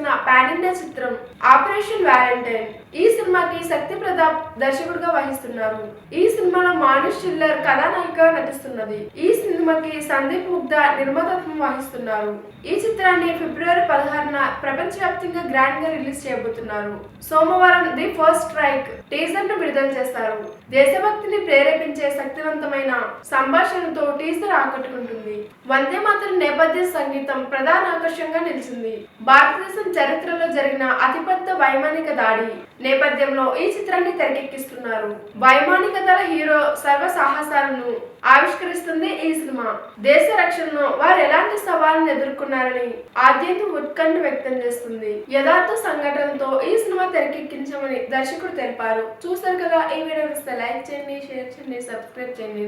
తెరకెక్కిస్తున్న pan India చిత్రం operation Valentine. ఈ సినిమాకి శక్తి ప్రతాప్ దర్శకుడిగా వహిస్తున్నారు. ఈ సినిమాలో మానుష్ చిల్లర్ కథానాయికగా నటిస్తున్నది. ఈ సినిమాకి సందీప్ ముగ్ధా నిర్మాతత్వం వహిస్తున్నారు. ఈ చిత్రాన్ని ఫిబ్రవరి 16న ప్రపంచవ్యాప్తంగా గ్రాండ్ గా రిలీజ్ చేయబోతున్నారు. సోమవారం ది ఫస్ట్ స్ట్రైక్ టీజర్ ను విడుదల చేస్తారు. దేశభక్తిని ప్రేరేపించే శక్తివంతమైన సంభాషణతో టీజర్ ఆకట్టుకుంటుంది. వందే మాతరం నేపథ్య సంగీతం ప్రధాన ఆకర్షణగా నిలిచింది. భారతదేశం చరిత్రలో జరిగిన అతిపెద్ద వైమానిక దాడి నేపథ్యంలో ఈ చిత్రాన్ని తెరకెక్కిస్తున్నారు. వైమానిక దళ హీరో సర్వ సాహసాలను ఆవిష్కరిస్తుంది ఈ సినిమా. దేశ రక్షణలో వారు ఎలాంటి సవాళ్ళను ఎదుర్కొన్నారని ఆద్యంతం ఉత్కంఠ వ్యక్తం చేస్తుంది. యథార్థ సంఘటనతో ఈ సినిమా తెరకెక్కించమని దర్శకుడు తెలిపారు. చూసారు కదా, ఈ వీడియో లైక్ చేయండి, షేర్ చేయండి, సబ్స్క్రైబ్ చేయండి.